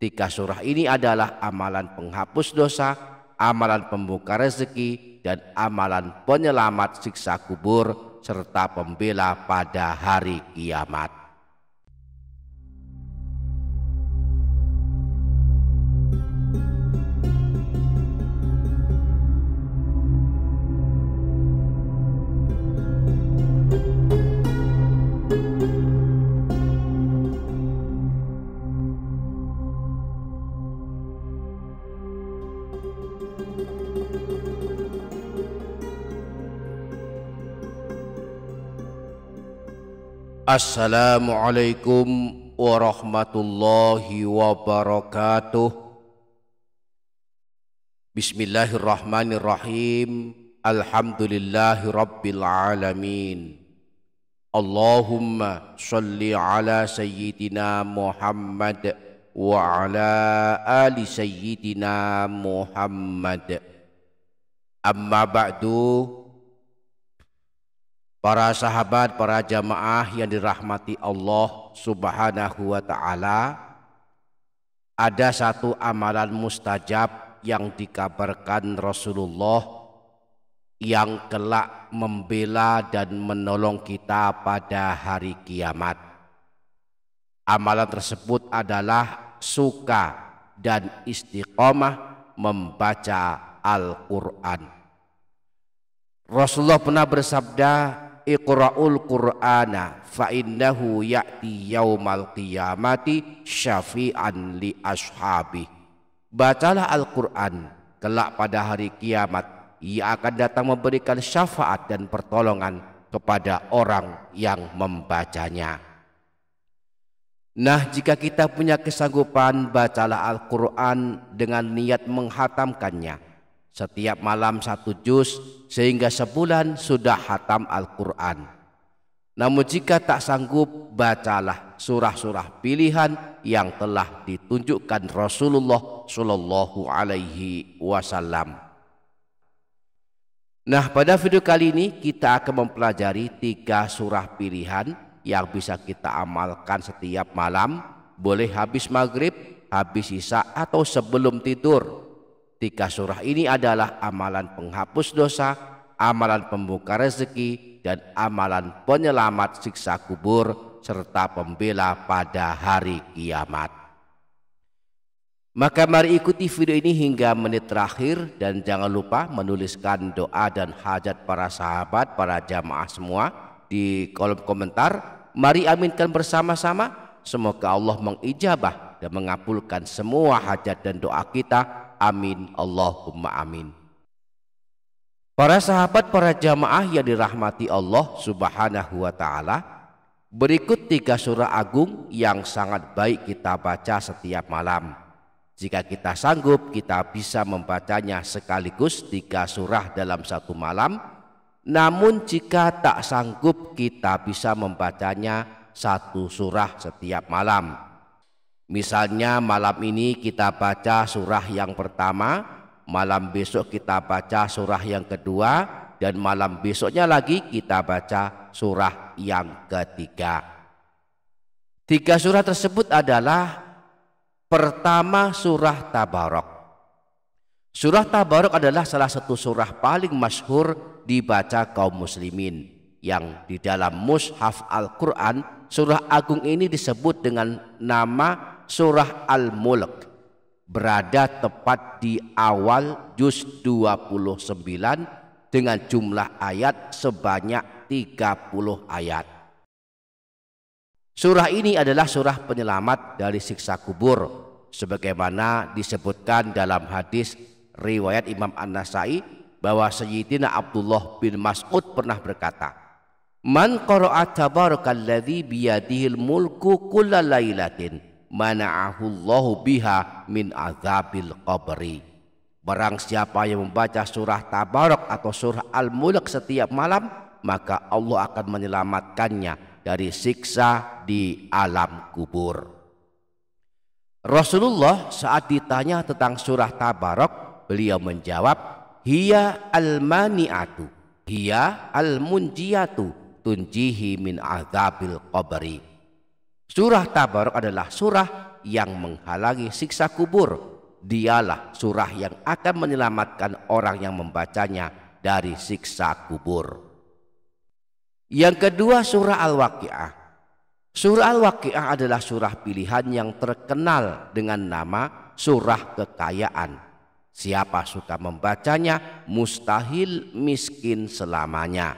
Tiga surah ini adalah amalan penghapus dosa, amalan pembuka rezeki, dan amalan penyelamat siksa kubur serta pembela pada hari kiamat. Assalamualaikum warahmatullahi wabarakatuh. Bismillahirrahmanirrahim. Alhamdulillahi rabbil alamin. Allahumma sholli ala sayyidina Muhammad wa ala ali sayyidina Muhammad. Amma ba'du. Para sahabat, para jamaah yang dirahmati Allah Subhanahu wa ta'ala, ada satu amalan mustajab yang dikabarkan Rasulullah yang kelak membela dan menolong kita pada hari kiamat. Amalan tersebut adalah suka dan istiqomah membaca Al-Quran. Rasulullah pernah bersabda, Iqra'ul Qur'ana fa innahu ya'ti yaumal qiyamati syafi'an li ashabi. Bacalah Al-Quran, kelak pada hari kiamat ia akan datang memberikan syafaat dan pertolongan kepada orang yang membacanya. Nah, jika kita punya kesanggupan, bacalah Al-Quran dengan niat menghatamkannya setiap malam 1 juz, sehingga sebulan sudah hatam Al-Quran. Namun jika tak sanggup, bacalah surah-surah pilihan yang telah ditunjukkan Rasulullah Shallallahu Alaihi Wasallam. Nah, pada video kali ini kita akan mempelajari 3 surah pilihan yang bisa kita amalkan setiap malam, boleh habis maghrib, habis isya, atau sebelum tidur. 3 surah ini adalah amalan penghapus dosa, amalan pembuka rezeki, dan amalan penyelamat siksa kubur serta pembela pada hari kiamat. Maka mari ikuti video ini hingga menit terakhir, dan jangan lupa menuliskan doa dan hajat para sahabat, para jamaah semua di kolom komentar. Mari aminkan bersama-sama, semoga Allah mengijabah dan mengabulkan semua hajat dan doa kita. Amin, Allahumma amin. Para sahabat, para jamaah yang dirahmati Allah Subhanahu wa ta'ala, berikut 3 surah agung yang sangat baik kita baca setiap malam. Jika kita sanggup, kita bisa membacanya sekaligus 3 surah dalam 1 malam. Namun jika tak sanggup, kita bisa membacanya 1 surah setiap malam. Misalnya malam ini kita baca surah yang pertama, malam besok kita baca surah yang kedua, dan malam besoknya lagi kita baca surah yang ketiga. 3 surah tersebut adalah: pertama, surah Tabarok. Surah Tabarok adalah salah satu surah paling masyhur dibaca kaum muslimin, yang di dalam mushaf Al-Quran surah agung ini disebut dengan nama surah Al-Mulk, berada tepat di awal juz 29 dengan jumlah ayat sebanyak 30 ayat. Surah ini adalah surah penyelamat dari siksa kubur, sebagaimana disebutkan dalam hadis riwayat Imam An-Nasai bahwa Sayyidina Abdullah bin Mas'ud pernah berkata, Man qara'a tabarakalladzi biyadihil mulku kulla lailatin mana'ahullahu biha min azabil qabri. Barang siapa yang membaca surah Tabarok atau surah Al-Mulk setiap malam, maka Allah akan menyelamatkannya dari siksa di alam kubur. Rasulullah saat ditanya tentang surah Tabarok, beliau menjawab, hiya al-mani'atu, hiya al-munjiyatu, tunjihi min azabil qabri. Surah Tabarok adalah surah yang menghalangi siksa kubur. Dialah surah yang akan menyelamatkan orang yang membacanya dari siksa kubur. Yang kedua, surah Al-Waqiah. Surah Al-Waqiah adalah surah pilihan yang terkenal dengan nama surah kekayaan. Siapa suka membacanya mustahil miskin selamanya.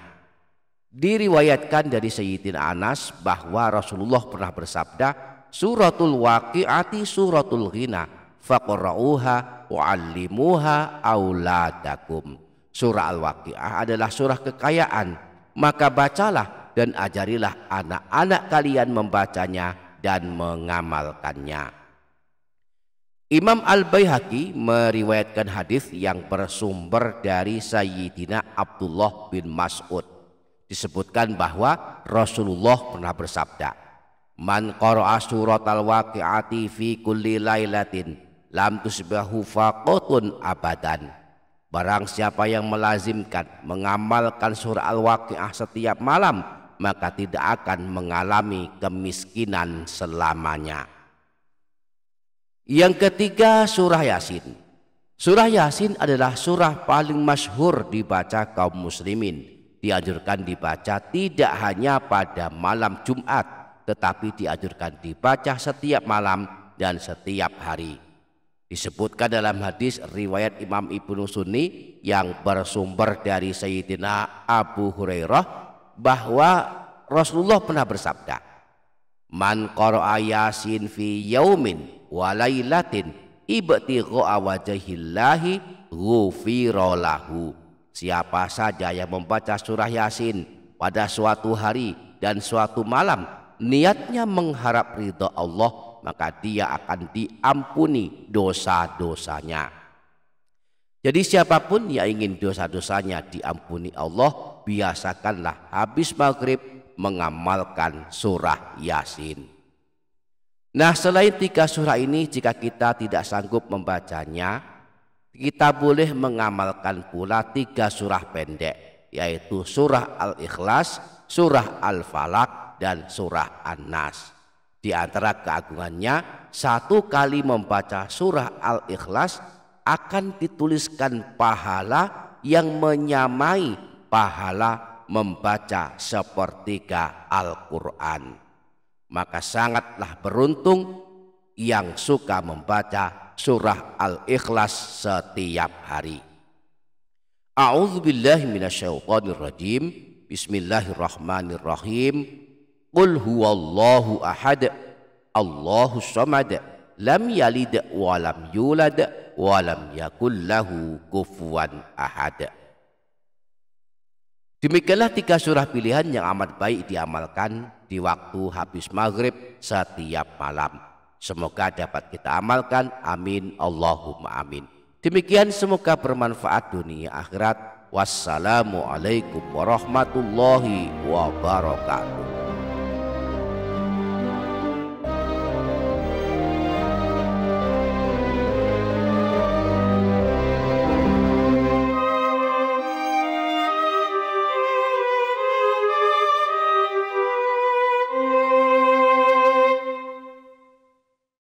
Diriwayatkan dari Sayyidina Anas bahwa Rasulullah pernah bersabda, suratul waqi'ati suratul ghina faqra'uha wa'allimuha auladakum. Surah Al-Waqi'ah adalah surah kekayaan, maka bacalah dan ajarilah anak-anak kalian membacanya dan mengamalkannya. Imam Al-Baihaqi meriwayatkan hadis yang bersumber dari Sayyidina Abdullah bin Mas'ud. Disebutkan bahwa Rasulullah pernah bersabda, man qara'a suratal waqi'ati fi kulli lailatin lam tusbahu faqatun abadan. Barang siapa yang melazimkan mengamalkan surah Al-Waqi'ah setiap malam, maka tidak akan mengalami kemiskinan selamanya. Yang ketiga, surah Yasin. Surah Yasin adalah surah paling masyhur dibaca kaum muslimin. Dianjurkan dibaca tidak hanya pada malam Jumat, tetapi dianjurkan dibaca setiap malam dan setiap hari. Disebutkan dalam hadis riwayat Imam Ibnu Sunni yang bersumber dari Sayyidina Abu Hurairah bahwa Rasulullah pernah bersabda, man qara'a Yasin fi yaumin wa lailatin ibtigha'a wajhillahi ghufira lahu. Siapa saja yang membaca surah Yasin pada suatu hari dan suatu malam, niatnya mengharap ridha Allah, maka dia akan diampuni dosa-dosanya. Jadi siapapun yang ingin dosa-dosanya diampuni Allah, biasakanlah habis maghrib mengamalkan surah Yasin. Nah, selain 3 surah ini, jika kita tidak sanggup membacanya, kita boleh mengamalkan pula 3 surah pendek, yaitu surah Al-Ikhlas, surah Al-Falaq, dan surah An-Nas. Di antara keagungannya, 1 kali membaca surah Al-Ikhlas akan dituliskan pahala yang menyamai pahala membaca sepertiga Al-Quran. Maka sangatlah beruntung yang suka membaca surah Al-Ikhlas setiap hari. A'udzubillahi minasyaitonirrajim. Bismillahirrahmanirrahim. Qul huwallahu ahad, Allahus samad, lam yalid wa lam yulad wa lam yakul lahu kufuwan ahad. Demikianlah 3 surah pilihan yang amat baik diamalkan di waktu habis maghrib setiap malam. Semoga dapat kita amalkan. Amin Allahumma amin. Demikian, semoga bermanfaat dunia akhirat. Wassalamualaikum warahmatullahi wabarakatuh.